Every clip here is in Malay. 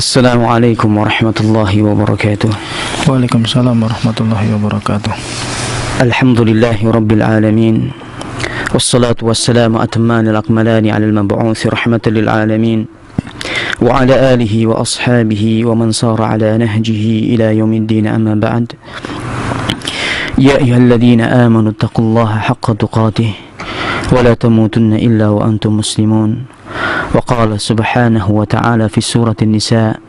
Assalamualaikum warahmatullahi wabarakatuh. Waalaikumsalam warahmatullahi wabarakatuh. Alhamdulillahi rabbil alamin. Wassalatu wassalamu atamman al-akmalani ala al-mab'uthi rahmatan lil alamin. Wa ala alihi wa ashabihi wa man sara ala nahjihi ila yaumiddin, amma ba'd. Ya ayyuhalladhina amanu taqullaha haqqa tuqatih wa la tamutunna illa wa antum muslimun. وقال سبحانه وتعالى في سورة النساء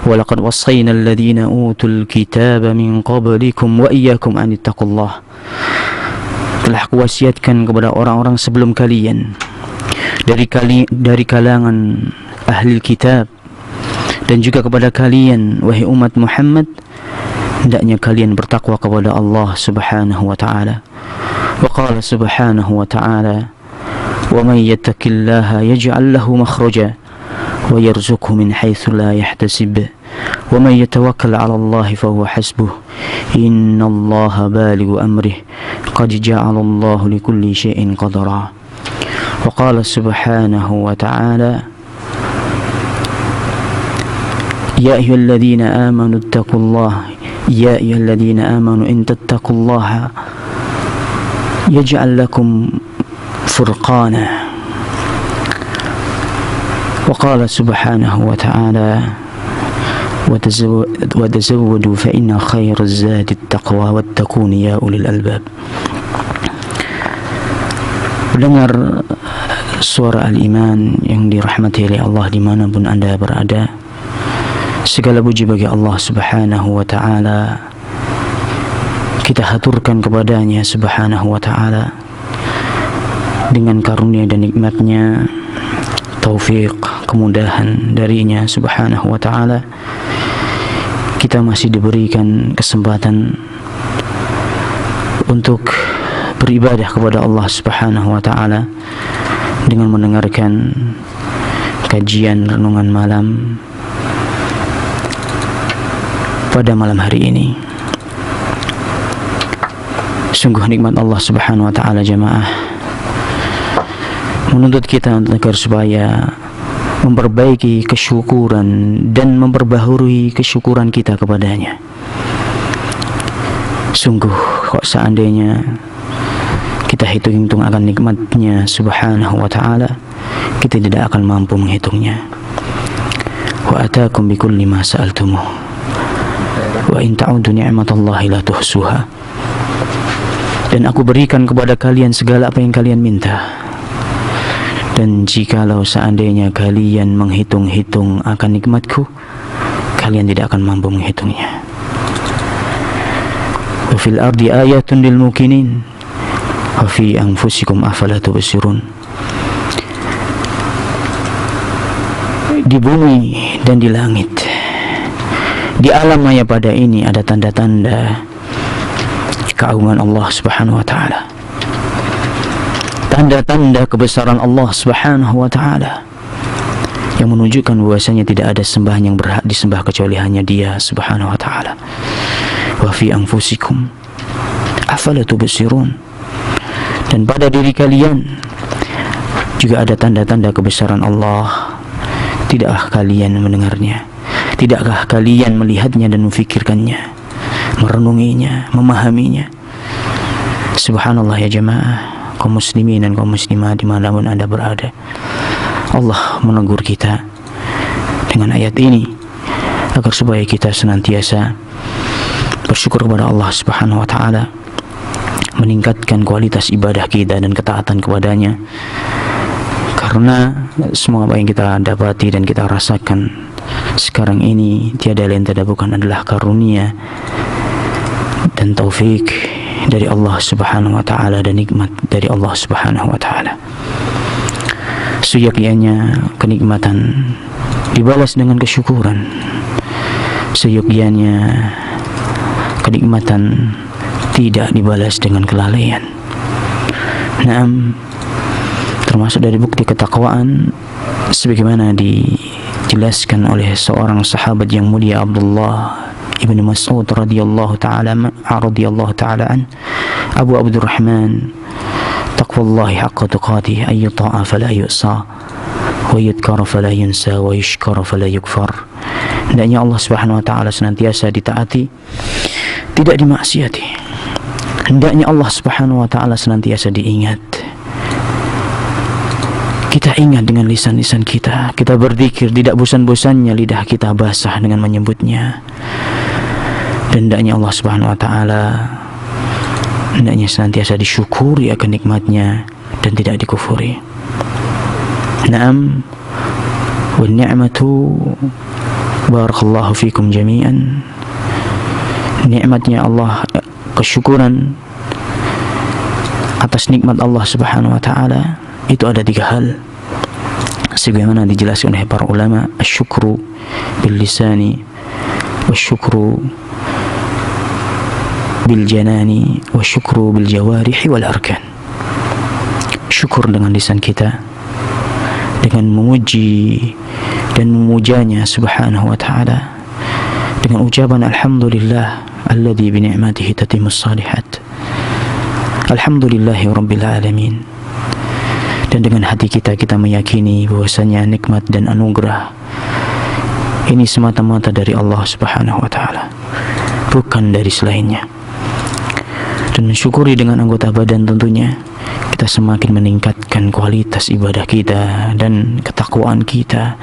ولقد وصينا الذين أوتوا الكتاب من قبلكم وإياكم أن اتقوا الله. Telah kuwasiatkan kepada orang-orang sebelum kalian dari kalangan ahli kitab dan juga kepada kalian wahai umat Muhammad, hendaknya kalian bertakwa kepada Allah Subhanahu wa taala. Wa qala subhanahu wa taala وَمَنْ يَتَّقِ اللَّهَ يَجْعَلْ لَهُ مَخْرَجًا وَيَرْزُقْهُ مِنْ حَيْثُ لَا يَحْتَسِبُ وَمَنْ يَتَوَكَّلْ عَلَى اللَّهِ فَهُوَ حَسْبُهُ إِنَّ اللَّهَ بَالِغُ أَمْرِهِ قَدْ جَعَلَ اللَّهُ لِكُلِّ شَيْءٍ قَدْرًا. وقال سبحانه وتعالى يا أيها الذين آمنوا اتقوا الله يا أيها الذين آمنوا إن تتقوا الله يجعل لكم فرقانا. وقال سبحانه وتعالى وتزودوا فإن خير الزاد التقوى واتقون يا أولي الألباب. Mendengar suara al-iman yang dirahmati oleh Allah dimanapun anda berada, segala puji bagi Allah Subhanahu wa ta'ala. Kita haturkan kepadanya Subhanahu wa ta'ala dengan karunia dan nikmatnya, taufik, kemudahan darinya Subhanahu wa ta'ala. Kita masih diberikan kesempatan untuk beribadah kepada Allah Subhanahu wa ta'ala dengan mendengarkan kajian renungan malam pada malam hari ini. Sungguh nikmat Allah Subhanahu wa ta'ala jamaah menuntut kita agar supaya memperbaiki kesyukuran dan memperbaharui kesyukuran kita kepadanya. Sungguh kok seandainya kita hitung-hitung akan nikmatnya Subhanahu wa ta'ala, kita tidak akan mampu menghitungnya. Wa ataakum bikulli ma sa'altumuh wa in ta'udu ni'matallahi la tuhsuha. Dan aku berikan kepada kalian segala apa yang kalian minta, dan jikalau seandainya kalian menghitung-hitung akan nikmatku, kalian tidak akan mampu menghitungnya. Wa fil ardi ayatun lil mukinin wa fi anfusikum afala tubsirun. Di bumi dan di langit, di alam maya pada ini ada tanda-tanda keagungan Allah Subhanahu wa ta'ala, tanda-tanda kebesaran Allah Subhanahu wa ta'ala yang menunjukkan bahwasanya tidak ada sembahan yang berhak disembah kecuali hanya Dia Subhanahu wa ta'ala. Wa fi anfusikum afala tubsirun. Dan pada diri kalian juga ada tanda-tanda kebesaran Allah. Tidakkah kalian mendengarnya? Tidakkah kalian melihatnya dan memfikirkannya, merenunginya, memahaminya? Subhanallah ya jamaah, kaum muslimin dan kaum muslimah dimanapun anda berada, Allah menegur kita dengan ayat ini agar supaya kita senantiasa bersyukur kepada Allah Subhanahu wa ta'ala, meningkatkan kualitas ibadah kita dan ketaatan kepadanya. Karena semua apa yang kita dapati dan kita rasakan sekarang ini tiada lain tiada bukan adalah karunia dan taufik dari Allah Subhanahu wa ta'ala dan nikmat dari Allah Subhanahu wa ta'ala. Seyogyanya kenikmatan dibalas dengan kesyukuran, seyogyanya kenikmatan tidak dibalas dengan kelalaian. Naam, termasuk dari bukti ketakwaan sebagaimana dijelaskan oleh seorang sahabat yang mulia, Abdullah Ibn Mas'ud radhiyallahu ta'ala an, Abu Abdurrahman, taqwallahi haqqa tuqatih ayyuta'a fala yu'sa wa yudhkara fala yunsa wa yushkara fala yukfar. Hendaknya Allah Subhanahu wa taala senantiasa ditaati, tidak dimaksiati. Hendaknya Allah Subhanahu wa taala senantiasa diingat. Kita ingat dengan lisan-lisan kita. Kita berzikir, tidak bosan-bosannya lidah kita basah dengan menyebutnya. Dan hendaknya Allah Subhanahu wa taala hendaknya senantiasa disyukuri akan nikmatnya dan tidak dikufuri. Naam, wa ni'matu barakallahu fikum jami'an. Nikmatnya Allah, kesyukuran atas nikmat Allah Subhanahu wa taala itu ada 3 hal, sebagaimana dijelaskan oleh para ulama: asyukru bil lisani, wasyukru bil janani, wasyukru bil jawarihi wal arkan. Syukur dengan lisan kita, dengan memuji dan memujanya Subhanahu wa ta'ala, dengan ucapan alhamdulillah alladzi bi ni'matihi tatimmus shalihat, alhamdulillahi rabbil alamin. Dan dengan hati kita meyakini bahwasanya nikmat dan anugerah ini semata-mata dari Allah Subhanahu wa ta'ala, bukan dari selainnya. Dan mensyukuri dengan anggota badan tentunya kita semakin meningkatkan kualitas ibadah kita dan ketakwaan kita,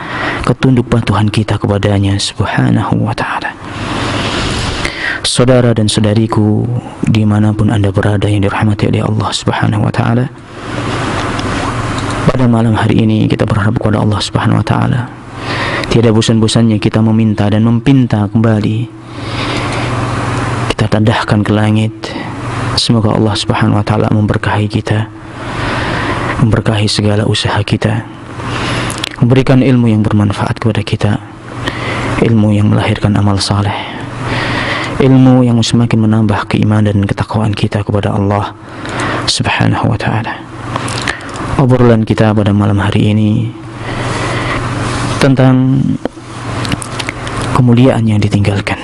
ketunduk patuhan kita kepadanya Subhanahu wa ta'ala. Saudara dan saudariku dimanapun anda berada yang dirahmati oleh Allah Subhanahu wa ta'ala, pada malam hari ini kita berharap kepada Allah Subhanahu wa ta'ala, tiada bosan-bosannya kita meminta dan mempinta kembali. Kita tadahkan ke langit, semoga Allah Subhanahu wa ta'ala memberkahi kita, memberkahi segala usaha kita, memberikan ilmu yang bermanfaat kepada kita, ilmu yang melahirkan amal saleh, ilmu yang semakin menambah keimanan dan ketakwaan kita kepada Allah Subhanahu wa ta'ala. Obrolan kita pada malam hari ini tentang kemuliaan yang ditinggalkan.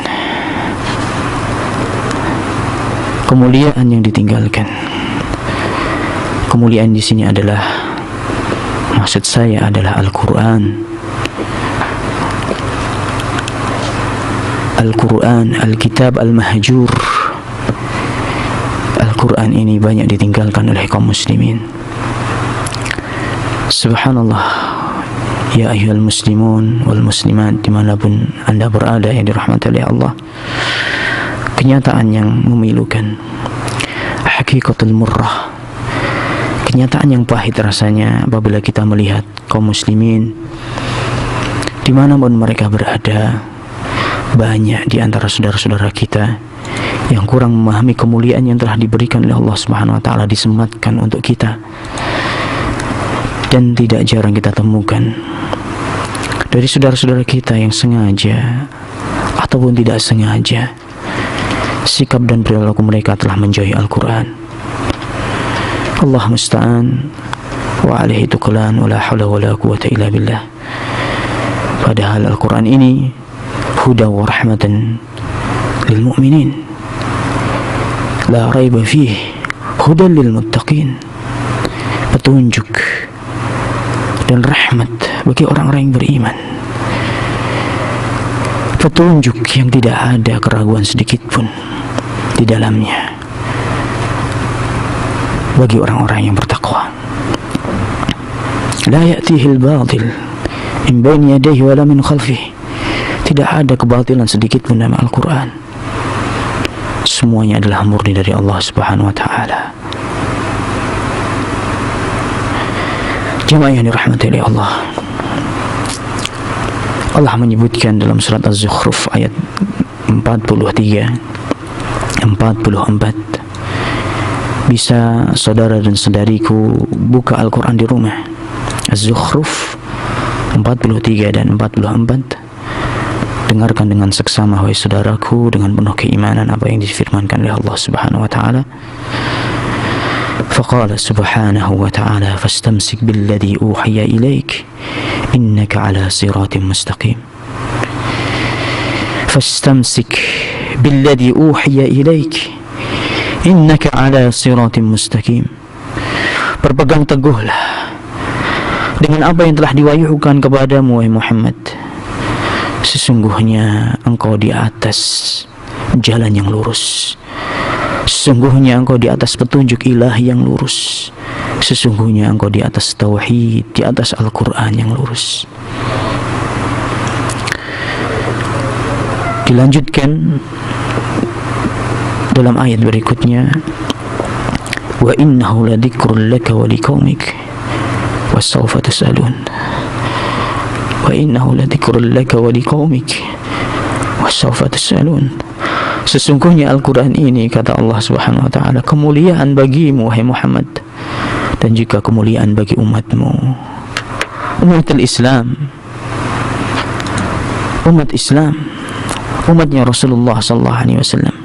Kemuliaan yang ditinggalkan. Kemuliaan di sini adalah, maksud saya adalah Al-Quran. Al-Quran, Al-Kitab Al-Mahjur. Al-Quran ini banyak ditinggalkan oleh kaum muslimin. Subhanallah, ya ayyuhal muslimun wal muslimat dimanapun anda berada yang dirahmati oleh Allah, kenyataan yang memilukan, hakikatul murrah, kenyataan yang pahit rasanya apabila kita melihat kaum muslimin dimanapun mereka berada, banyak di antara saudara-saudara kita yang kurang memahami kemuliaan yang telah diberikan oleh Allah Subhanahu wa ta'ala, disematkan untuk kita. Dan tidak jarang kita temukan dari saudara-saudara kita yang sengaja ataupun tidak sengaja, sikap dan perilaku mereka telah menjauhi Al-Quran. Allah musta'an, wa alaihi tuqlan, wa la hawla wa la quwwata illa billah. Padahal Al-Quran ini huda wa rahmatan lil mu'minin, la raiba fih, hudan lil muttaqin, petunjuk dan rahmat bagi orang-orang yang beriman, petunjuk yang tidak ada keraguan sedikit pun di dalamnya bagi orang-orang yang bertakwa. La ya'tihil batil min baini yadayhi wala min khalfihi. Tidak ada kebatilan sedikit pun dalam Al-Quran. Semuanya adalah murni dari Allah Subhanahu wa ta'ala. Jemaah yang dirahmati oleh Allah, Allah menyebutkan dalam surat Az-Zukhruf ayat 43, 44. Bisa saudara dan saudariku buka Al-Quran di rumah. Az-Zukhruf 43 dan 44. Dengarkan dengan seksama wahai saudaraku dengan penuh keimanan apa yang difirmankan oleh Allah Subhanahu wa ta'ala. فقال سبحانه وتعالى فاستمسك بالذي أوحي إليك إنك على صراط مستقيم. فاستمسك بالذي أوحي إليك إنك على صراط مستقيم. Berpegang teguhlah dengan apa yang telah diwahyukan kepadamu, wahai Muhammad. Sesungguhnya engkau di atas jalan yang lurus. Sesungguhnya engkau di atas petunjuk ilahi yang lurus. Sesungguhnya engkau di atas tauhid, di atas Al-Quran yang lurus. Dilanjutkan dalam ayat berikutnya, wa innahu ladzikrun laka wa liqaumik wasawfa tus'alun. Wa innahu ladzikrun laka wa liqaumik wasawfa tus'alun. Sesungguhnya Al-Quran ini, kata Allah Subhanahu wa ta'ala, kemuliaan bagimu, wahai Muhammad, dan juga kemuliaan bagi umatmu, umat Islam, umatnya Rasulullah sallallahu alaihi wasallam.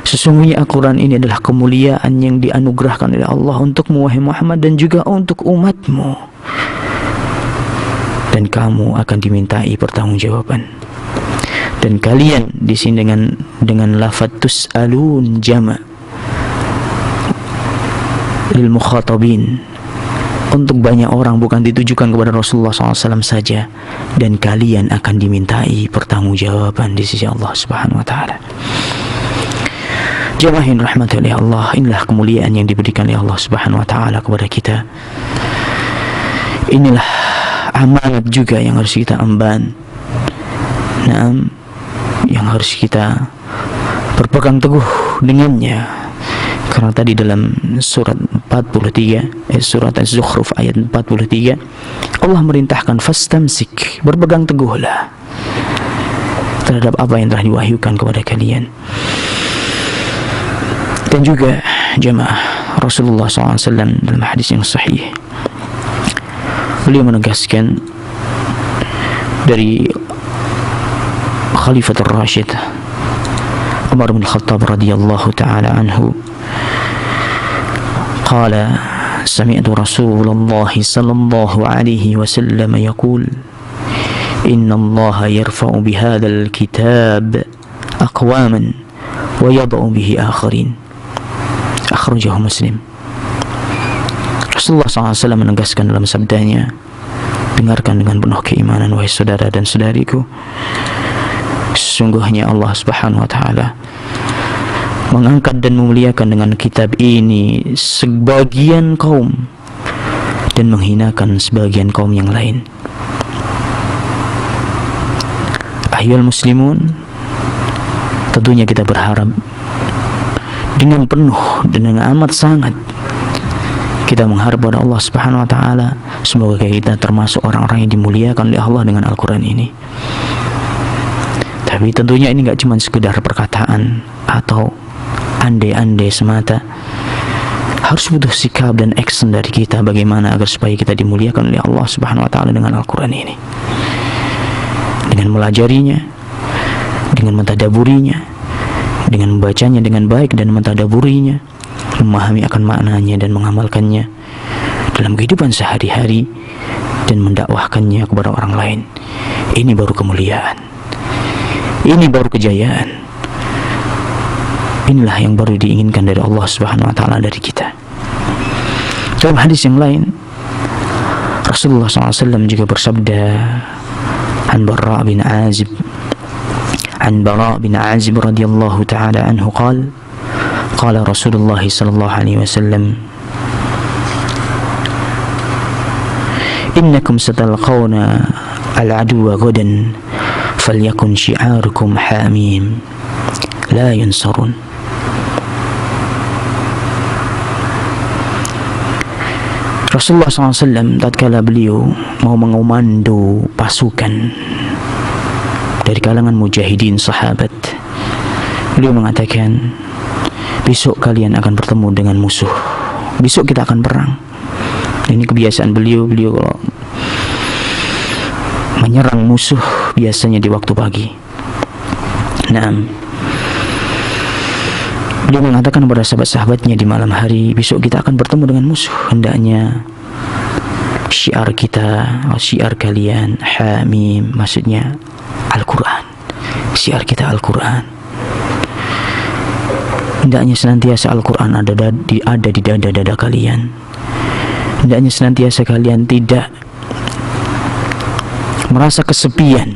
Sesungguhnya Al-Quran ini adalah kemuliaan yang dianugerahkan oleh Allah untukmu, wahai Muhammad, dan juga untuk umatmu. Dan kamu akan dimintai pertanggungjawaban. Dan kalian di sini dengan lafaz tus'alun jama' lil mukhatabin, untuk banyak orang, bukan ditujukan kepada Rasulullah SAW saja. Dan kalian akan dimintai pertanggungjawaban di sisi Allah Subhanahu wa ta'ala. Jamaah yang dirahmati oleh Allah, inilah kemuliaan yang diberikan oleh Allah Subhanahu wa ta'ala kepada kita. Inilah amanat juga yang harus kita emban, yang harus kita berpegang teguh dengannya. Karena tadi dalam surat 43, surat Az-Zukhruf ayat 43, Allah merintahkan fastamsik, berpegang teguhlah terhadap apa yang telah diwahyukan kepada kalian. Dan juga jemaah, Rasulullah SAW dalam hadis yang sahih, beliau menegaskan dari Khalifatul Rashid Umar bin Khattab radhiyallahu ta'ala anhu, qala sami'tu Rasulullah sallallahu alaihi wasallam yaqul inna Allah yarfa'u bihadzal kitab aqwaman wa yad'u bihi akharin. Akhrajahu Muslim. Rasulullah SAW menegaskan dalam sabdanya, dengarkan dengan penuh keimanan, wahai saudara dan saudariku, sesungguhnya Allah Subhanahu wa ta'ala mengangkat dan memuliakan dengan kitab ini sebagian kaum dan menghinakan sebagian kaum yang lain. Ayyuhal muslimun, tentunya kita berharap dengan penuh dan dengan amat sangat kita mengharap pada Allah Subhanahu wa ta'ala, semoga kita termasuk orang-orang yang dimuliakan oleh Allah dengan Al-Quran ini. Tapi tentunya ini gak cuma sekedar perkataan atau andai-andai semata. Harus butuh sikap dan action dari kita bagaimana agar supaya kita dimuliakan oleh Allah Subhanahu wa ta'ala dengan Al-Quran ini, dengan melajarinya, dengan mentadaburinya, dengan membacanya dengan baik dan mentadaburinya, memahami akan maknanya dan mengamalkannya dalam kehidupan sehari-hari dan mendakwahkannya kepada orang lain. Ini baru kemuliaan, ini baru kejayaan, inilah yang baru diinginkan dari Allah Subhanahu wa ta'ala dari kita. Dalam hadis yang lain, Rasulullah SAW juga bersabda, an Bara bin Azib radhiyallahu ta'ala anhu qala Rasulullah sallallahu alaihi wasallam, innakum satalqawna al-aduwa ghadan falyakun syi'arukum hamim la yunsarun. Rasulullah SAW tatkala beliau mau mengomando pasukan dari kalangan mujahidin sahabat, beliau mengatakan, besok kalian akan bertemu dengan musuh, besok kita akan perang. Ini kebiasaan beliau kalau menyerang musuh biasanya di waktu pagi. Beliau mengatakan kepada sahabat-sahabatnya di malam hari, besok kita akan bertemu dengan musuh, hendaknya syiar kita, syiar kalian hamim, maksudnya Al-Quran, syiar kita Al-Quran. Hendaknya senantiasa Al-Quran ada di dada-dada kalian, hendaknya senantiasa kalian tidak merasa kesepian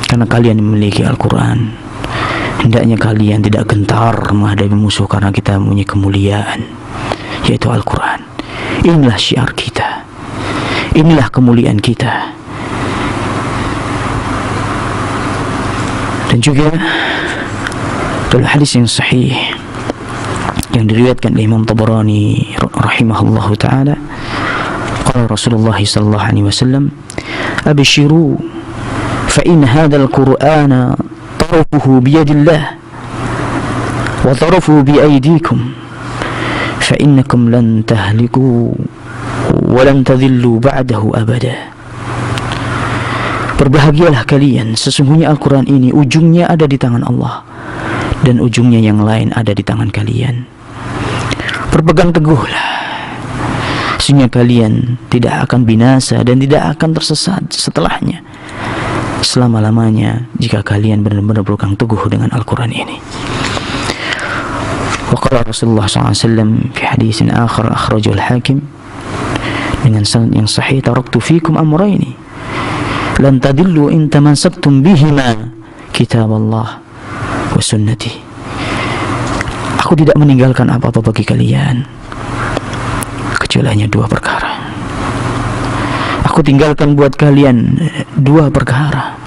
karena kalian memiliki Al-Quran. Hendaknya kalian tidak gentar menghadapi musuh karena kita mempunyai kemuliaan, yaitu Al-Quran. Inilah syiar kita, inilah kemuliaan kita. Dan juga dalam hadis yang sahih yang diriwayatkan oleh Imam Tabarani rahimahullahu ta'ala, qala Rasulullah sallallahu alaihi wasallam, abshiru fa in hadzal qur'ana tarafuhu bi yadillah wa tarafuhu bi aydikum fa innakum lan tahliku wa lan tadhillu ba'dahu abada. Berbahagialah kalian, sesungguhnya Al-Quran ini ujungnya ada di tangan Allah dan ujungnya yang lain ada di tangan kalian. Berpegang teguhlah sehingga kalian tidak akan binasa dan tidak akan tersesat setelahnya selama-lamanya jika kalian benar-benar berpegang teguh dengan Al-Quran ini. Wa qala Rasulullah SAW fi hadisin akhar akhrajahu al-Hakim dengan sanad yang sahih, taraktu fikum amrayni lan tadillu in tamassaktum bihima, kitab Allah wa sunnati. Aku tidak meninggalkan apa-apa bagi kalian kecuali hanya dua perkara. Aku tinggalkan buat kalian dua perkara,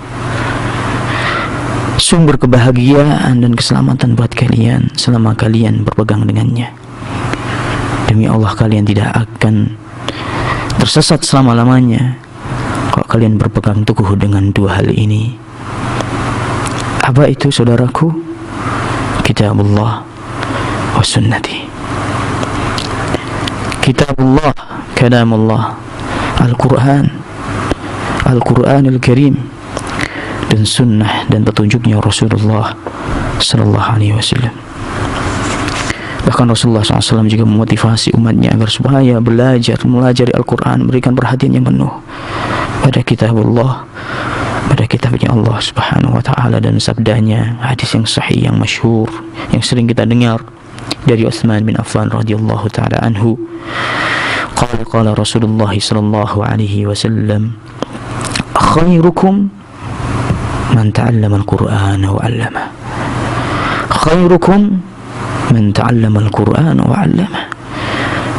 sumber kebahagiaan dan keselamatan buat kalian selama kalian berpegang dengannya. Demi Allah, kalian tidak akan tersesat selama-lamanya kalau kalian berpegang teguh dengan dua hal ini. Apa itu, saudaraku? Kitabullah wa sunnati. Kitabullah, kalamullah, Al-Quran, Al-Quranul Karim, dan sunnah dan petunjuknya Rasulullah sallallahu alaihi wasallam. Bahkan Rasulullah SAW juga memotivasi umatnya agar supaya belajar, melajari Al-Quran, memberikan perhatian yang penuh pada kitabullah, pada kitabnya Allah Subhanahu wa ta'ala dan sabdanya, hadis yang sahih yang masyhur yang sering kita dengar dari Utsman bin Affan radhiyallahu ta'ala anhu. Qala Rasulullah sallallahu alaihi wasallam, khairukum man ta'allama al-Qur'ana wa 'allama. Khairukum man ta'allama al-Qur'ana wa 'allama.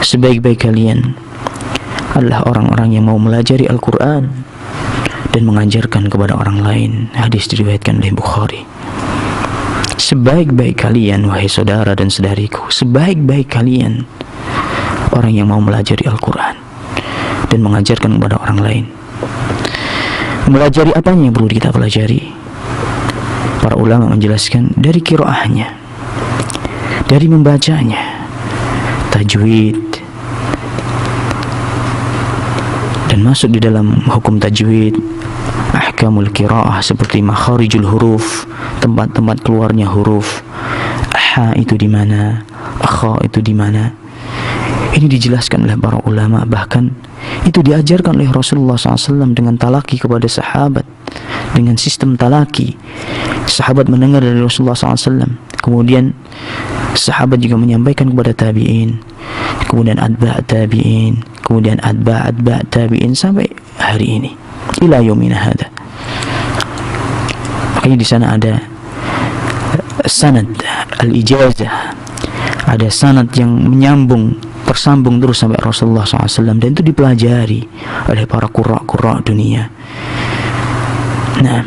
Sebaik-baik kalian adalah orang-orang yang mau melajari Al-Quran dan mengajarkan kepada orang lain. Hadis diriwayatkan oleh Bukhari. Sebaik-baik kalian, wahai saudara dan saudariku, sebaik-baik kalian orang yang mau melajari Al-Quran dan mengajarkan kepada orang lain. Melajari apanya yang perlu kita pelajari? Para ulama menjelaskan dari qiraahnya, dari membacanya, tajwid, dan masuk di dalam hukum tajwid, ahkamul qiraah seperti makharijul huruf, tempat-tempat keluarnya huruf, ha itu di mana, kha itu di mana. Ini dijelaskan oleh para ulama, bahkan itu diajarkan oleh Rasulullah SAW dengan talaki kepada sahabat, dengan sistem talaki. Sahabat mendengar dari Rasulullah SAW, kemudian sahabat juga menyampaikan kepada tabi'in, kemudian atba' tabi'in, kemudian atba' tabi'in sampai hari ini, ila yaumina hada. Makanya di sana ada sanad al-ijazah, ada sanad yang menyambung, tersambung terus sampai Rasulullah SAW, dan itu dipelajari oleh para qurra dunia. Nah,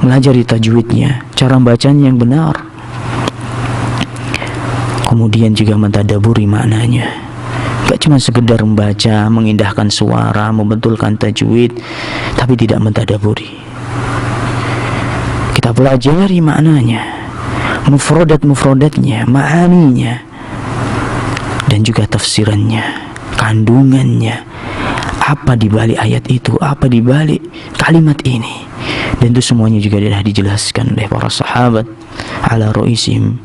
melajari tajwidnya, cara bacanya yang benar, kemudian juga mentadaburi maknanya. Gak cuma sekedar membaca, mengindahkan suara, membetulkan tajwid, tapi tidak mentadaburi. Kita pelajari maknanya, mufradatnya, ma'aninya, dan juga tafsirannya, kandungannya, apa di balik ayat itu, apa di balik kalimat ini. Dan itu semuanya juga sudah dijelaskan oleh para sahabat ala ru'isihim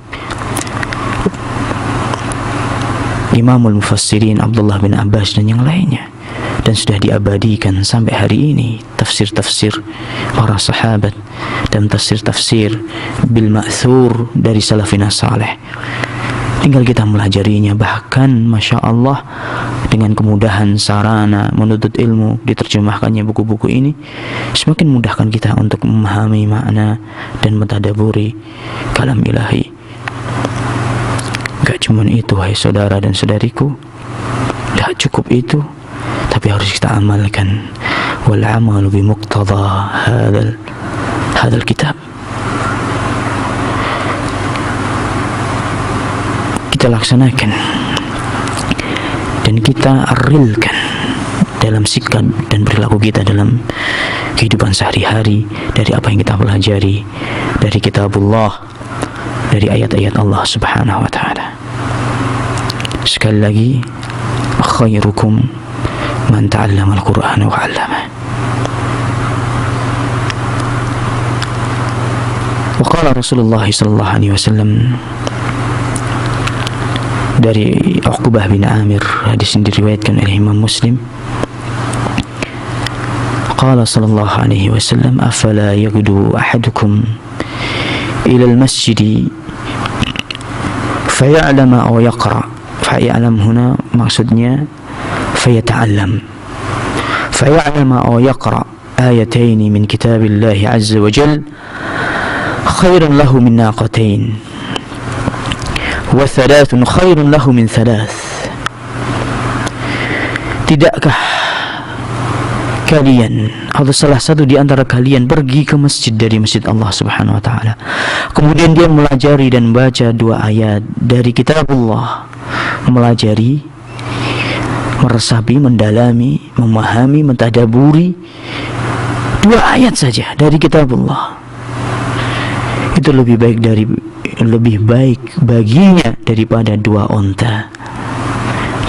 Imamul Mufassirin Abdullah bin Abbas dan yang lainnya, dan sudah diabadikan sampai hari ini tafsir-tafsir para sahabat dan tafsir-tafsir bil ma'thur dari salafina saleh. tinggal kita melajarinya. Bahkan Masya Allah, dengan kemudahan sarana menuntut ilmu, diterjemahkannya buku-buku ini semakin mudahkan kita untuk memahami makna dan mentadaburi kalam ilahi. Gak cuman itu, hai saudara dan saudariku, gak cukup itu, tapi harus kita amalkan. Wal amalu bi muqtada hadzal kitab. Kita laksanakan dan kita realkan dalam sikap dan perilaku kita dalam kehidupan sehari-hari, dari apa yang kita pelajari dari kitabullah, dari ayat-ayat Allah Subhanahu wa ta'ala. Sekali lagi, khairukum man ta'allama al-Qur'ana wa 'allama. Wa qala Rasulullah sallallahu alaihi wasallam, dari Uqbah bin Amir, hadis ini diriwayatkan oleh Imam Muslim. Qala sallallahu alaihi wasallam, afala yaghdu ahadukum ila al-masjid faya'lama aw yaqra. Faya'lam huna maksudnya fayata'allam. Faya'lama aw yaqra ayatain min kitabillahi azza wa jalla khairan lahu min naqatain wa thalathun khairun lahu min thalath. Tidakkah kalian atau salah satu di antara kalian pergi ke masjid dari masjid Allah Subhanahu wa ta'ala, kemudian dia melajari dan baca 2 ayat dari kitabullah, melajari, meresapi, mendalami, memahami, mentadaburi 2 ayat saja dari kitabullah, itu lebih baik baginya daripada 2 unta.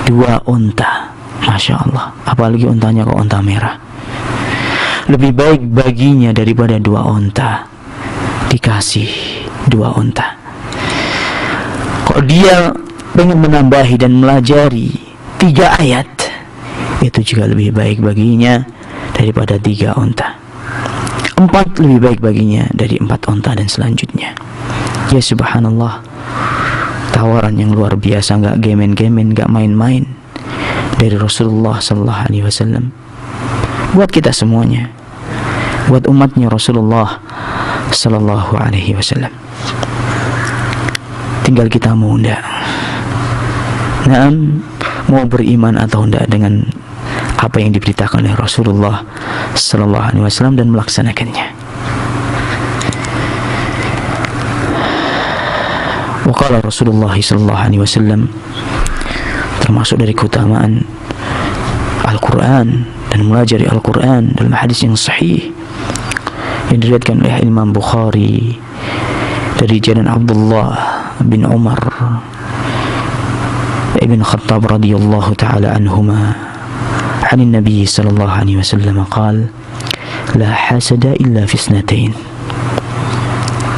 2 unta, Masya Allah, apalagi untanya kok unta merah. Lebih baik baginya daripada 2 unta, dikasih 2 unta. Kok dia pengen menambahi dan melajari 3 ayat, itu juga lebih baik baginya daripada 3 unta. 4 lebih baik baginya dari 4 unta dan selanjutnya. Ya subhanallah, tawaran yang luar biasa, gak gemen-gemen, gak main-main dari Rasulullah sallallahu alaihi wasallam buat kita semuanya, buat umatnya Rasulullah sallallahu alaihi wasallam. Tinggal kita mau ndak, mau beriman atau ndak dengan apa yang diberitakan oleh Rasulullah sallallahu alaihi wasallam dan melaksanakannya. Wa qala Rasulullah sallallahu alaihi wasallam, termasuk dari keutamaan Al-Quran dan melajari Al-Quran dalam hadis yang sahih yang diriwayatkan oleh Imam Bukhari dari jalan Abdullah bin Umar ibn Khattab radhiyallahu ta'ala anhuma عن النبي صلى الله عليه وسلم قال لا حسد إلا في اثنتين.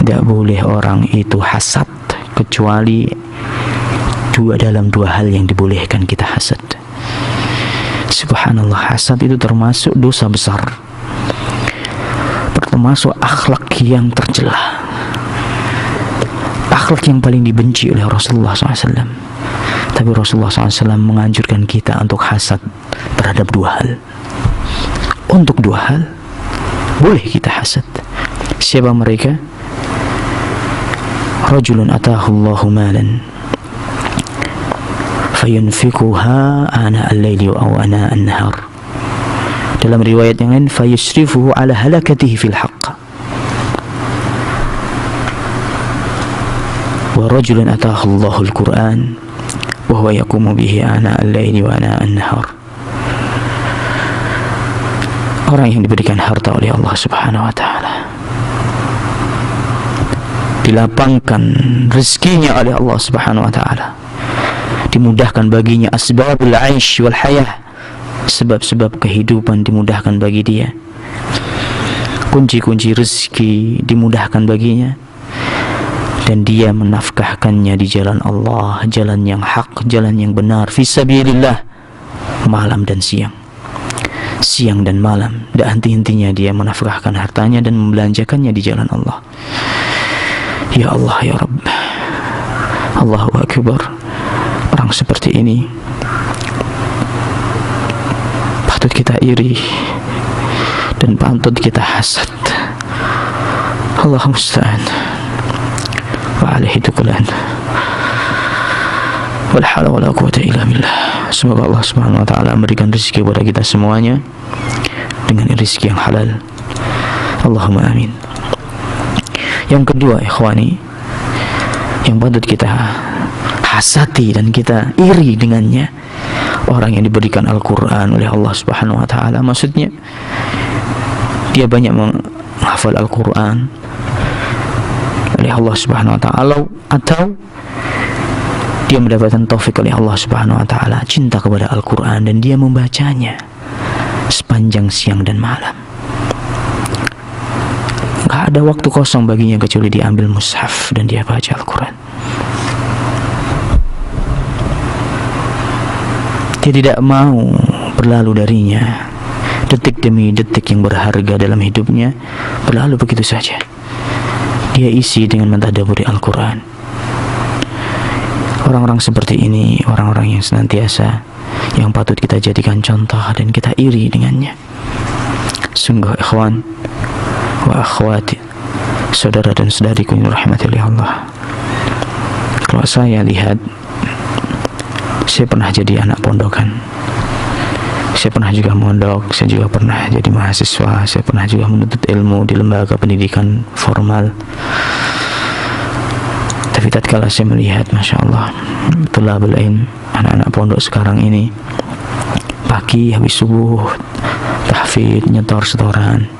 Tidak boleh orang itu hasad kecuali dalam 2 hal yang dibolehkan kita hasad. Subhanallah, hasad itu termasuk dosa besar, termasuk akhlak yang tercela, akhlak yang paling dibenci oleh Rasulullah SAW. Tapi Rasulullah SAW menganjurkan kita untuk hasad terhadap 2 hal. Untuk 2 hal boleh kita hasad. Siapa mereka? Rajulun atahu Allahu malan fayunfikuha ana al-laili wa ana an-nahar. Dalam riwayat yang lain, fayusrifuhu ala halakatihi fil haqq. Wa rajulun atahu Allahu al-Qur'an wa huwa yaqumu bihi ana al-laili wa ana an-nahar. Orang yang diberikan harta oleh Allah Subhanahu wa ta'ala, dilapangkan rezekinya oleh Allah Subhanahu wa ta'ala, dimudahkan baginya asbabul aish wal hayah, sebab-sebab kehidupan dimudahkan bagi dia, kunci-kunci rezeki dimudahkan baginya, dan dia menafkahkannya di jalan Allah, jalan yang hak, jalan yang benar, fisabilillah, malam dan siang, siang dan malam, dan henti-hentinya dia menafkahkan hartanya dan membelanjakannya di jalan Allah. Ya Allah, ya Rabb, Allahu Akbar. Orang seperti ini patut kita iri dan patut kita hasad. Allahu musta'an wa alaihi tukulan. Wala hawla wala quwwata illa billah. Semoga Allah Subhanahu wa taala memberikan rezeki kepada kita semuanya dengan rezeki yang halal. Allahumma amin. Yang kedua, ikhwani, yang patut kita hasati dan kita iri dengannya, orang yang diberikan Al-Quran oleh Allah Subhanahu wa taala. Maksudnya dia banyak menghafal Al-Quran oleh Allah Subhanahu wa taala, atau dia mendapatkan taufik oleh Allah Subhanahu wa taala, cinta kepada Al-Quran, dan dia membacanya sepanjang siang dan malam. Gak ada waktu kosong baginya kecuali diambil mushaf dan dia baca Al-Quran. Dia tidak mau berlalu darinya. Detik demi detik yang berharga dalam hidupnya berlalu begitu saja. Dia isi dengan mentadabburi Al-Quran. Orang-orang seperti ini, orang-orang yang senantiasa, yang patut kita jadikan contoh dan kita iri dengannya. Sungguh ikhwan wa akhwati, saudara dan saudariku yang dirahmati oleh Allah, kalau saya lihat, saya pernah jadi anak pondokan, saya pernah juga mondok, saya juga pernah jadi mahasiswa, saya pernah juga menuntut ilmu di lembaga pendidikan formal. Tapi tatkala saya melihat, Masya Allah, tulabul ilm, anak-anak pondok sekarang ini, pagi habis subuh tahfidz, nyetor setoran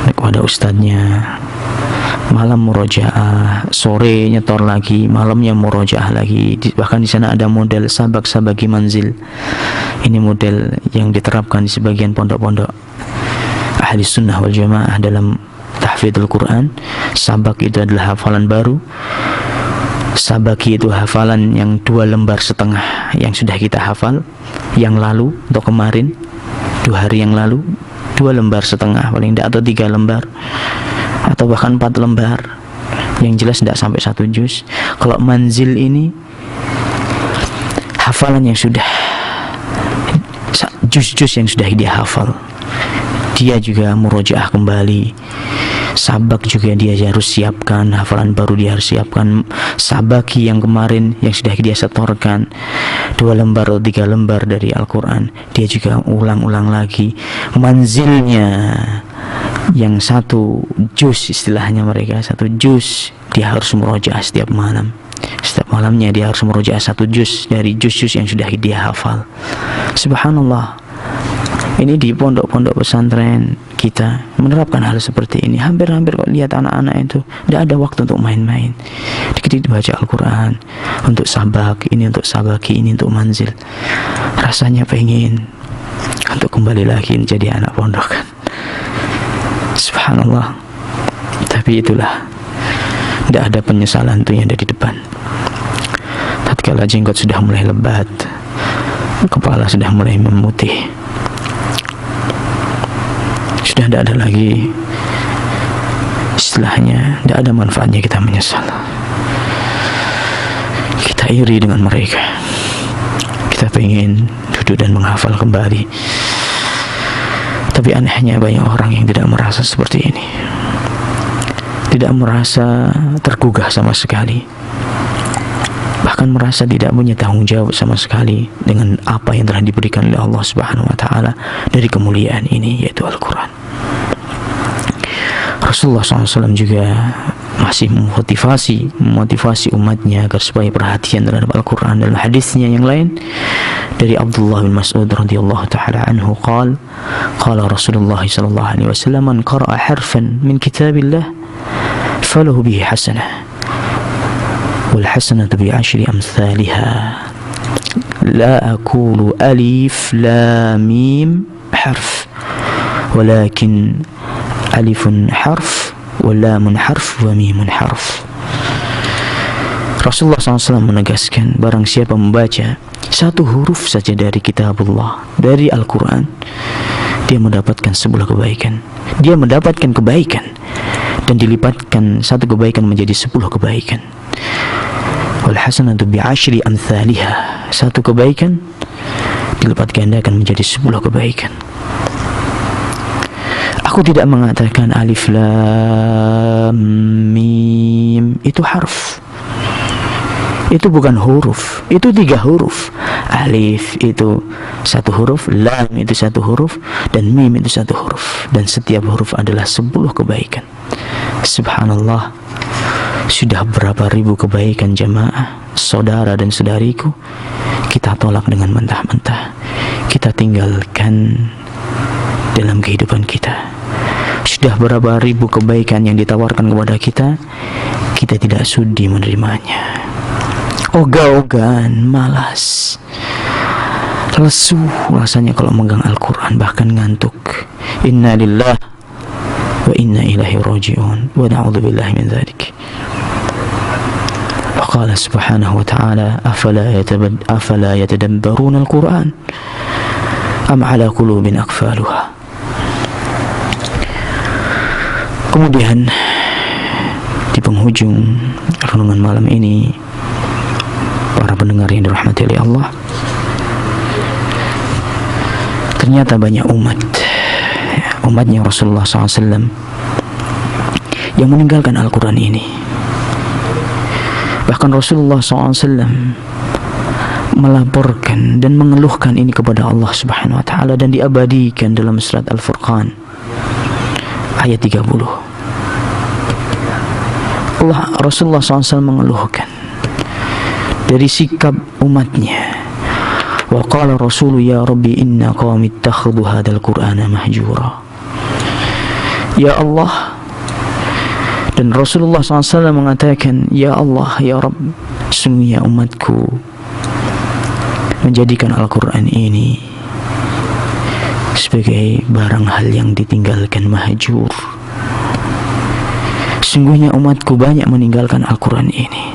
kepada ustadznya, malam murojaah, sore nyetor lagi, malamnya murojaah lagi. Bahkan di sana ada model sabak sabagi manzil. Ini model yang diterapkan di sebagian pondok-pondok ahli sunnah wal jamaah dalam tahfidzul Quran. Sabak itu adalah hafalan baru. Sabaki itu hafalan yang 2,5 lembar yang sudah kita hafal yang lalu atau kemarin, 2 hari yang lalu, 2,5 lembar paling tidak, atau 3 lembar, atau bahkan 4 lembar, yang jelas tidak sampai 1 juz. Kalau manzil ini hafalan yang sudah juz-juz yang sudah dia hafal, dia juga murojaah kembali. Sabak juga dia harus siapkan, hafalan baru dia harus siapkan. Sabaki yang kemarin yang sudah dia setorkan 2 lembar atau 3 lembar dari Al-Quran, dia juga ulang-ulang lagi. Manzilnya yang 1 juz, istilahnya mereka 1 juz, dia harus murojaah setiap malam. Setiap malamnya dia harus murojaah 1 juz dari juz-juz yang sudah dia hafal. Subhanallah. Ini di pondok-pondok pesantren kita menerapkan hal seperti ini. Hampir-hampir kok lihat anak-anak itu tidak ada waktu untuk main-main. Dikit baca Al-Quran, untuk sabak, ini untuk sabaki, ini untuk manzil. Rasanya pengen untuk kembali lagi menjadi anak pondok. Subhanallah. Tapi itulah, tidak ada penyesalan itu yang ada di depan. Tatkala jenggot sudah mulai lebat, kepala sudah mulai memutih, sudah tidak ada lagi, istilahnya tidak ada manfaatnya kita menyesal. Kita iri dengan mereka, kita pengen duduk dan menghafal kembali. Tapi anehnya banyak orang yang tidak merasa seperti ini, tidak merasa tergugah sama sekali, bahkan merasa tidak punya tanggung jawab sama sekali dengan apa yang telah diberikan oleh Allah Subhanahu wa taala dari kemuliaan ini, yaitu Al-Quran. Rasulullah SAW juga masih memotivasi umatnya agar supaya perhatian terhadap Al-Quran. Dalam hadisnya yang lain dari Abdullah bin Mas'ud radhiyallahu taala anhu, qala Rasulullah sallallahu alaihi wasallam, man qara'a harfan min kitabillah falahu bihi hasanah wal hasanatu bi 10 amsalha. La aqulu alif lam mim harf, walakin alifun harf wa lamun harf wa mimun harf. Rasulullah SAW menegaskan, barang siapa membaca 1 huruf saja dari kitabullah, dari Al-Quran, dia mendapatkan sebuah kebaikan. Dia mendapatkan kebaikan dan dilipatkan 1 kebaikan menjadi 10 kebaikan. Wal hasanatu bi'ashri amthaliha. Satu kebaikan dilipat gandakan menjadi 10 kebaikan. Aku tidak mengatakan alif lam mim itu harf. Itu bukan huruf. Itu 3 huruf. Alif itu 1 huruf, lam itu 1 huruf, dan mim itu 1 huruf. Dan setiap huruf adalah 10 kebaikan. Subhanallah. Sudah berapa ribu kebaikan jamaah, saudara dan saudariku, kita tolak dengan mentah-mentah. Kita tinggalkan dalam kehidupan kita. Sudah berapa ribu kebaikan yang ditawarkan kepada kita, kita tidak sudi menerimanya. Ogah-ogahan, malas, lesu rasanya kalau megang Al-Quran, bahkan ngantuk. Inna lillah wa inna ilaihi raji'un wa na'udzubillahi min dzalik. Qala subhanahu wa ta'ala afala yatadabbaruna al-Quran am ala qulubin aqfaluha. Kemudian di penghujung renungan malam ini, para pendengar yang dirahmati oleh Allah, ternyata banyak umatnya Rasulullah SAW yang meninggalkan Al-Quran ini. Bahkan Rasulullah SAW melaporkan dan mengeluhkan ini kepada Allah Subhanahu wa ta'ala, dan diabadikan dalam surat Al-Furqan ayat 30. Rasulullah SAW mengeluhkan dari sikap umatnya. Wa qala rasulu ya rabbi inna qawmi ittakhadhu hadzal qur'ana mahjura. Ya Allah, dan Rasulullah SAW mengatakan, ya Allah, ya Rabb, sungguhnya umatku menjadikan Al-Quran ini sebagai barang hal yang ditinggalkan, mahjur. Sungguhnya umatku banyak meninggalkan Al-Quran ini.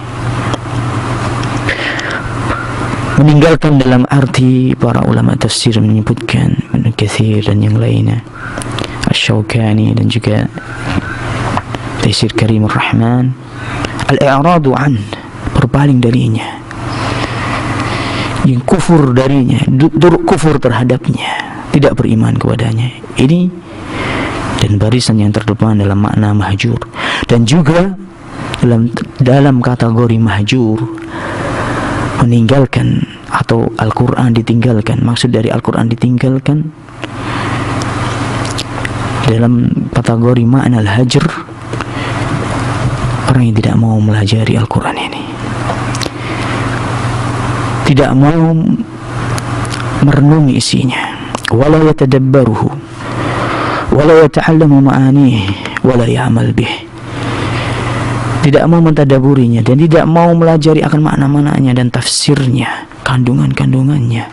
Meninggalkan dalam arti para ulama tafsir menyebutkan, Ibnu Katsir dan yang lainnya, Asy-Syaukani dan juga Taisir Karimur Rahman, al-i'radu an, berpaling darinya, yang kufur darinya, kufur terhadapnya, tidak beriman kepadanya. Ini dan barisan yang terdepan dalam makna mahjur. Dan juga dalam kategori mahjur, meninggalkan atau Al-Quran ditinggalkan. Maksud dari Al-Quran ditinggalkan dalam kategori makna al-hajr, orang yang tidak mau melajari Al-Quran ini, tidak mau merenungi isinya, wala yatadabbaruhu wala yata'allamu ma'anihi wala ya'mal bih, tidak mau mentadaburinya dan tidak mau melajari akan makna-maknanya dan tafsirnya, kandungan-kandungannya,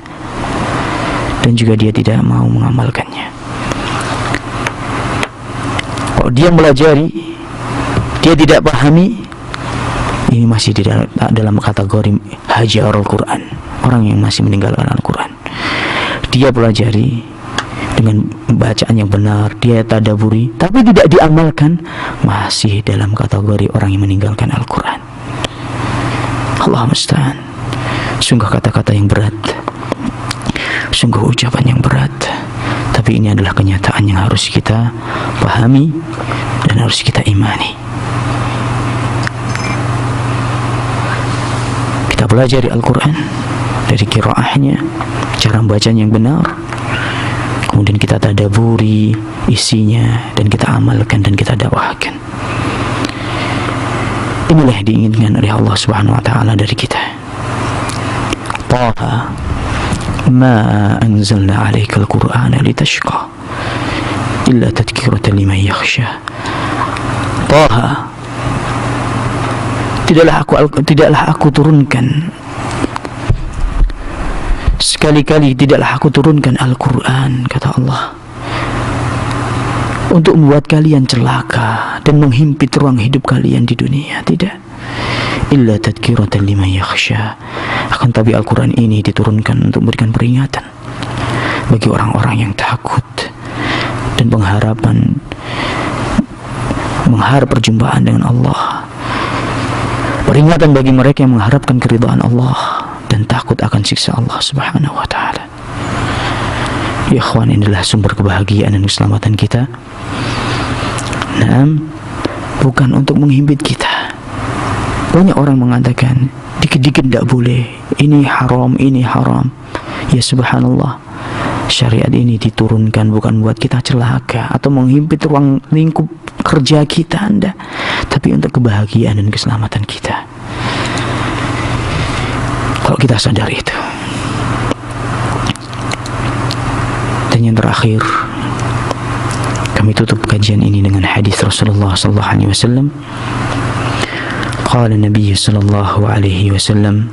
dan juga dia tidak mau mengamalkannya. Kalau dia melajari, dia tidak pahami, ini masih dalam kategori hajar Al-Quran, orang yang masih meninggalkan Al-Quran. Dia pelajari dengan bacaan yang benar, dia tadaburi, tapi tidak diamalkan, masih dalam kategori orang yang meninggalkan Al-Quran. Allah musta'an. Sungguh kata-kata yang berat, sungguh ucapan yang berat, tapi ini adalah kenyataan yang harus kita pahami dan harus kita imani. Kita pelajari Al-Quran dari qiraahnya, cara bacanya yang benar, kemudian kita tadaburi isinya dan kita amalkan dan kita dakwahkan. Inilah yang diinginkan oleh Allah Subhanahu wa ta'ala dari kita. Taha ma anzalna 'alaika al-Qur'ana litashqa illa tadhkiratan liman yakhsha. Taha, tidaklah aku turunkan, sekali-kali tidaklah aku turunkan Al-Quran, kata Allah, untuk membuat kalian celaka dan menghimpit ruang hidup kalian di dunia. Tidak. Illa tadhkiratan liman yakhsha. Akan tapi Al-Quran ini diturunkan untuk memberikan peringatan bagi orang-orang yang takut dan mengharap perjumpaan dengan Allah, peringatan bagi mereka yang mengharapkan keridhaan Allah dan takut akan siksa Allah Subhanahu wa ta'ala. Ya ikhwan, inilah sumber kebahagiaan dan keselamatan kita. Bukan untuk menghimpit kita. Banyak orang mengatakan dikit-dikit tidak boleh, ini haram, ini haram. Ya subhanallah, syariat ini diturunkan bukan buat kita celaka atau menghimpit ruang lingkup kerja kita, Anda, tapi untuk kebahagiaan dan keselamatan kita. Kalau kita sadar itu. Dan yang terakhir, kami tutup kajian ini dengan hadis Rasulullah sallallahu alaihi wasallam. Qala Nabi sallallahu alaihi wasallam,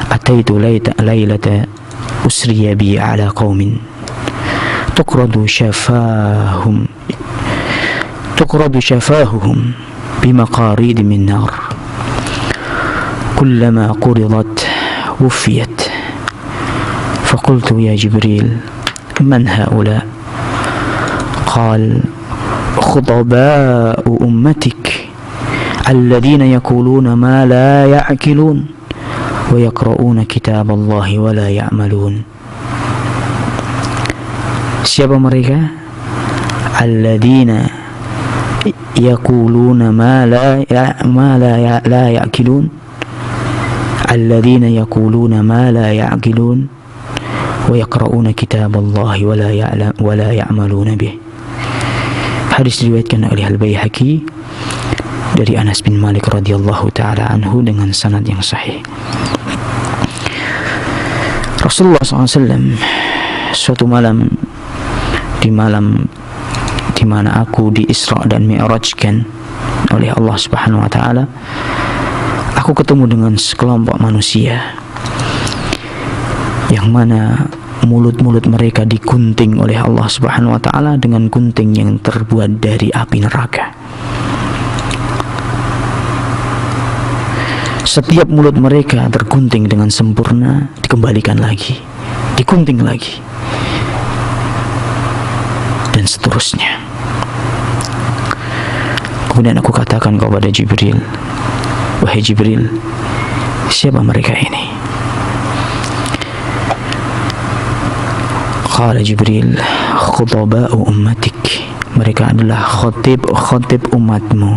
"Ataitu laylata usriya bi ala qaumin tuqradu shafahuhum bimaqarid min nar. Kullama quridat wufiyat. Faqultu ya Jibril, man haula?" قال خطباء أمتك الذين يقولون ما لا يعقلون ويقرؤون كتاب الله ولا يعملون. Siapa mereka? Alladzina yaquluna ma la ya'qilun. Alladzina yaquluna ma la ya'qilun wa yaqra'una kitab Allah wa la ya'maluna bih. Hadis diriwayatkan oleh Al-Baihaqi dari Anas bin Malik radhiyallahu taala anhu dengan sanad yang sahih. Rasulullah SAW suatu malam di mana aku di Isra dan Mi'rajkan oleh Allah Subhanahu wa taala, aku ketemu dengan sekelompok manusia yang mana mulut-mulut mereka digunting oleh Allah Subhanahu wa ta'ala dengan gunting yang terbuat dari api neraka. Setiap mulut mereka tergunting dengan sempurna, dikembalikan lagi, digunting lagi, dan seterusnya. Kemudian aku katakan kepada Jibril, "Wahai Jibril, siapa mereka ini?" Qala Jibril, "Khutaba'u ummatik." Mereka adalah khotib umatmu,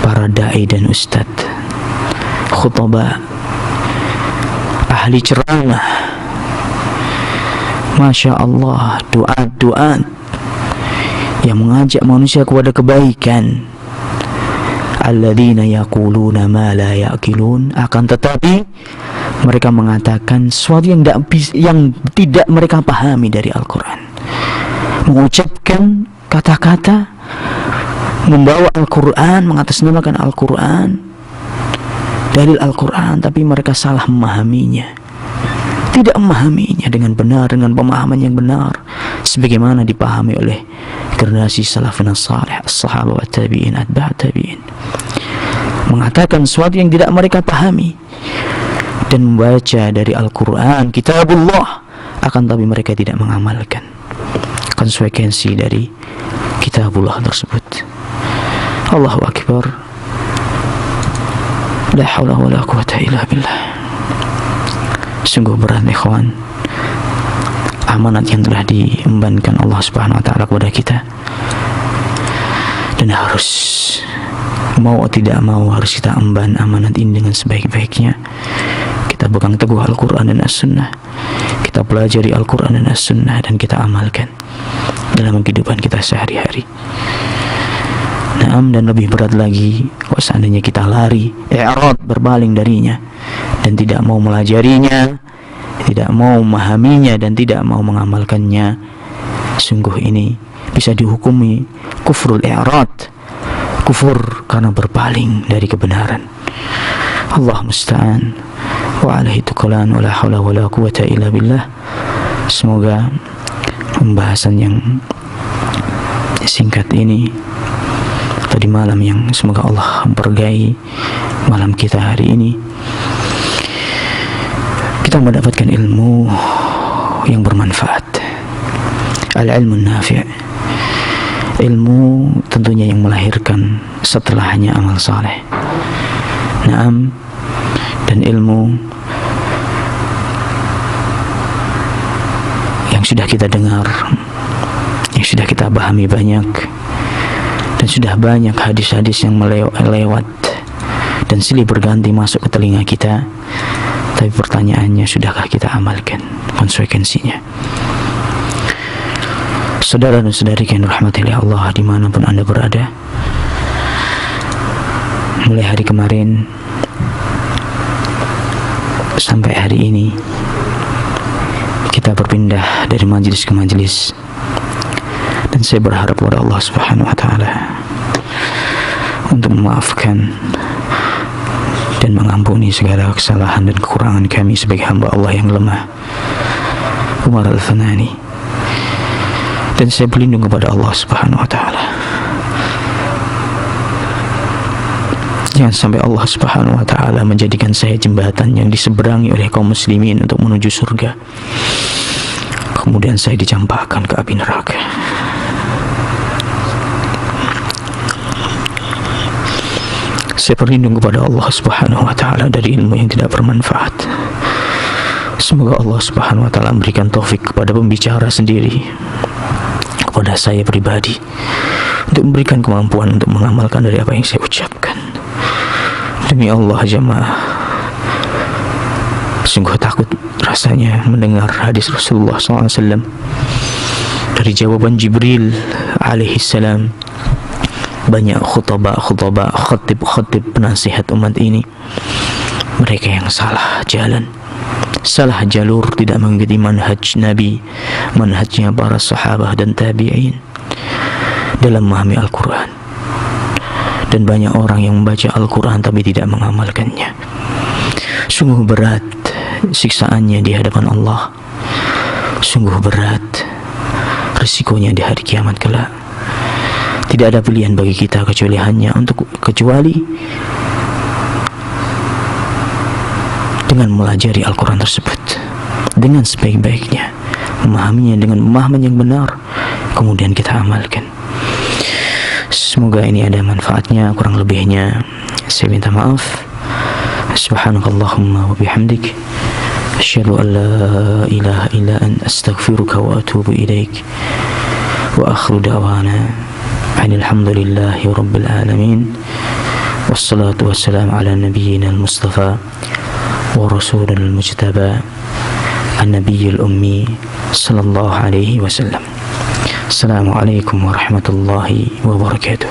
para da'i dan ustad. Khutaba, ahli ceramah, Masya Allah, doa yang mengajak manusia kepada kebaikan. Alladzina yaquluna ma la ya'qilun. Akan tetapi mereka mengatakan sesuatu yang tidak mereka pahami dari Al-Quran. Mengucapkan kata-kata, membawa Al-Quran, mengatasnamakan Al-Quran, dalil Al-Quran, tapi mereka salah memahaminya. Tidak memahaminya dengan benar, dengan pemahaman yang benar, sebagaimana dipahami oleh generasi salafun salih, as-sahabah wa tabi'in, atba' tabi'in. Mengatakan sesuatu yang tidak mereka pahami dan membaca dari Al-Quran, kitabullah, akan tapi mereka tidak mengamalkan konsekuensi dari kitabullah tersebut. Allahu Akbar. La hawla wa la quwwata illa billah. Sungguh berat ikhwan, amanat yang telah diembankan Allah Subhanahu wa ta'ala kepada kita, dan harus mau atau tidak mau harus kita emban amanat ini dengan sebaik-baiknya. Kita pegang teguh Al-Quran dan As-Sunnah, kita pelajari Al-Quran dan As-Sunnah, dan kita amalkan dalam kehidupan kita sehari-hari. Dan lebih berat lagi kalau seandainya kita lari, i'rad, berpaling darinya, dan tidak mau melajarinya, tidak mau memahaminya, dan tidak mau mengamalkannya. Sungguh ini bisa dihukumi kufrul i'rad, kufur karena berpaling dari kebenaran. Allah musta'an. Wa alaihi tuqalan wa la hawla wa la quwwata illa billah. Semoga pembahasan yang singkat ini, atau di malam yang semoga Allah berkahi malam kita hari ini, kita mendapatkan ilmu yang bermanfaat. Al-ilmu nafi', ilmu tentunya yang melahirkan setelahnya amal saleh. Naam, dan ilmu yang sudah kita dengar, yang sudah kita pahami banyak, dan sudah banyak hadis-hadis yang lewat dan silih berganti masuk ke telinga kita. Tapi pertanyaannya, sudahkah kita amalkan konsekuensinya? Saudara dan saudari yang dirahmati oleh Allah dimanapun Anda berada, mulai hari kemarin sampai hari ini kita berpindah dari majelis ke majelis, dan saya berharap kepada Allah Subhanahu wa Ta'ala untuk memaafkan dan mengampuni segala kesalahan dan kekurangan kami sebagai hamba Allah yang lemah, Umar Al-Fanani. Dan saya berlindung kepada Allah Subhanahu wa Ta'ala, jangan sampai Allah Subhanahu wa Ta'ala menjadikan saya jembatan yang diseberangi oleh kaum muslimin untuk menuju surga, kemudian saya dicampakkan ke api neraka. Saya berlindung kepada Allah Subhanahu wa Ta'ala dari ilmu yang tidak bermanfaat. Semoga Allah Subhanahu wa Ta'ala memberikan taufik kepada pembicara sendiri, kepada saya pribadi, untuk memberikan kemampuan untuk mengamalkan dari apa yang saya ucapkan. Demi Allah jamaah, sungguh takut rasanya mendengar hadis Rasulullah SAW dari jawaban Jibril alaihissalam. Banyak khatib penasihat umat ini, mereka yang salah jalan, salah jalur, tidak mengikuti manhaj Nabi, manhajnya para sahabat dan tabi'in dalam memahami Al-Quran. Dan banyak orang yang membaca Al-Quran tapi tidak mengamalkannya. Sungguh berat siksaannya di hadapan Allah, sungguh berat risikonya di hari kiamat kelak. Tidak ada pilihan bagi kita kecuali dengan melajari Al-Quran tersebut dengan sebaik-baiknya, memahaminya dengan pemahaman yang benar, kemudian kita amalkan. Semoga ini ada manfaatnya. Kurang lebihnya saya minta maaf. Subhanakallahumma wa bihamdik, asyhadu an la ilaha illa anta, astaghfiruka wa atubu ilaik. Wa akhiru da'wana alhamdulillahi rabbil alamin, wassalatu wassalamu ala nabiyyina al-mustafa wa rasulina al-mujtaba an-nabiyyil ummi sallallahu alaihi wasallam. Assalamualaikum warahmatullahi wabarakatuh.